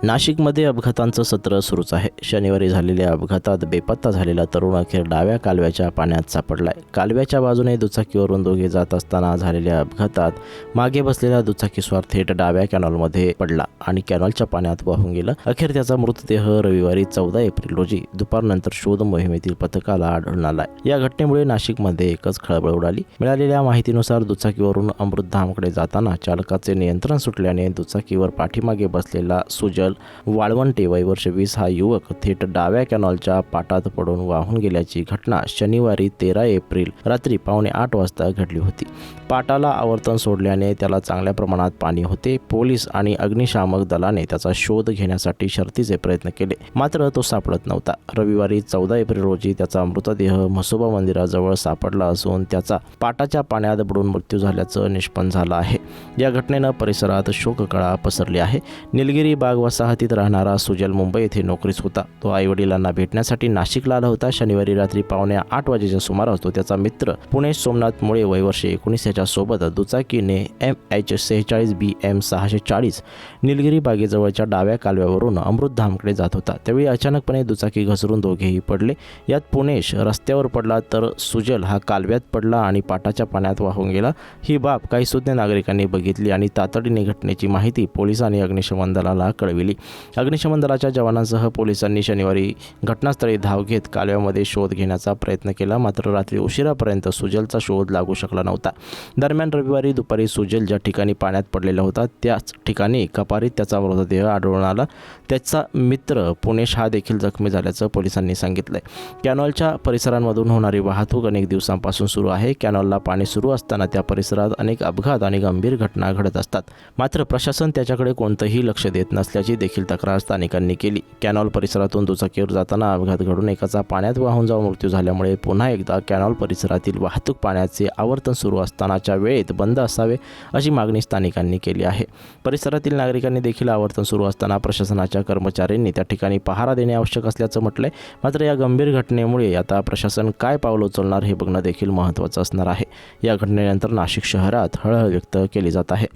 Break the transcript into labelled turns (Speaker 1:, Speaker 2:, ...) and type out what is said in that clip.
Speaker 1: नाशिकमध्ये अपघातांचं सत्र सुरूच आहे. शनिवारी झालेल्या अपघातात बेपत्ता झालेला तरुण अखेर डाव्या कालव्याच्या पाण्यात सापडलाय. कालव्याच्या बाजूने दुचाकीवरून दोघे जात असताना झालेल्या अपघातात मागे बसलेला दुचाकीस्वार थेट डाव्या कॅनॉलमध्ये पडला आणि कॅनॉलच्या पाण्यात वाहून गेला. अखेर त्याचा मृतदेह रविवारी 14 एप्रिल रोजी दुपारनंतर शोध मोहिमेतील पथकाला आढळून आलाय. या घटनेमुळे नाशिकमध्ये एकच खळबळ उडाली. मिळालेल्या माहितीनुसार दुचाकीवरून अमृतधामकडे जाताना चालकाचे नियंत्रण सुटल्याने दुचाकीवर पाठीमागे बसलेला सुजल वाळवंटे वय वर्ष 20 हा युवक थेट डाव्या कॅनॉलच्या पाटात पडून वाहून गेल्याची घटना शनिवारी 13 एप्रिल रात्री 7:45 वाजता घडली होती. पाटाला आवर्तन सोडल्याने त्याला चांगल्या प्रमाणात पाणी होते. पोलीस आणि अग्निशामक दलाने त्याचा शोध घेण्यासाठी शर्थीचे प्रयत्न केले, मात्र तो सापडत नव्हता. रविवारी 14 एप्रिल रोजी त्याचा मृतदेह म्हसोबा मंदिराजवळ सापडला असून त्याचा पाटाच्या पाण्यात बुडून मृत्यू झाल्याचं निष्पन्न झालं आहे. या घटनेनं परिसरात शोककळा पसरली आहे. निलगिरी बाग वसाहतीत राहणारा सुजल मुंबई येथे नोकरीस होता. तो आईवडिलांना भेटण्यासाठी नाशिकला आला होता. शनिवारी रात्री 7:45 वाजेच्या सुमारास तो त्याचा मित्र पुणे सोमनाथ मुळे वय वर्ष 19 याच्या सोबत दुचाकीने MH46BM 640 निलगिरी बागेजवळच्या डाव्या कालव्यावरून अमृतधामकडे जात होता. त्यावेळी अचानकपणे दुचाकी घसरून दोघेही पडले. यात पुणेश रस्त्यावर पडला तर सुजल हा कालव्यात पडला आणि पाटाच्या पाण्यात वाहून गेला. ही बाब काही सुज्ञ नागरिकांनी बघितली आणि तातडीने घटनेची माहिती पोलीस आणि अग्निशमन दलाला कळविली. अग्निशमन दलाच्या जवानांसह पोलिसांनी शनिवारी घटनास्थळी धाव घेत कालव्यामध्ये शोध घेण्याचा प्रयत्न केला, मात्र रात्री उशिरापर्यंत सुजलचा शोध लागू शकला नव्हता. दरम्यान रविवारी दुपारी सुजल ज्या ठिकाणी पाण्यात पडलेला होता त्याच ठिकाणी कपारीत त्याचा मृतदेह आढळून आला. त्याचा मित्र पुणेश हा देखील जखमी झाल्याचं पोलिसांनी सांगितलंय. कॅनॉलच्या परिसरांमधून होणारी वाहतूक अनेक दिवसांपासून सुरू आहे. कॅनॉलला पाणी सुरू असताना त्या परिसरात अनेक अपघात आणि गंभीर घटना घडत असतात, मात्र प्रशासन त्याच्याकडे कोणतंही लक्ष देत नसल्याची देखील तक्रार स्थानिकांनी केली. कॅनॉल परिसरातून दुचाकीवर जाताना अपघात घडून एकाचा पाण्यात वाहून जाऊन मृत्यू झाल्यामुळे पुन्हा एकदा कॅनॉल परिसरातील वाहतूक पाण्याचे आवर्तन सुरू असतानाच्या वेळेत बंद असावे अशी मागणी स्थानिकांनी केली आहे. परिसरातील नागरिकांनी देखील आवर्तन सुरू असताना प्रशासनाच्या कर्मचाऱ्यांनी त्या ठिकाणी पहारा देणे आवश्यक असल्याचं म्हटलंय. मात्र या गंभीर घटनेमुळे आता प्रशासन काय पावलं उचलणार हे बघणं देखील महत्त्वाचं असणार आहे. या घटनेनंतर नाशिक शहरात हळहळ व्यक्त केली जात आहे.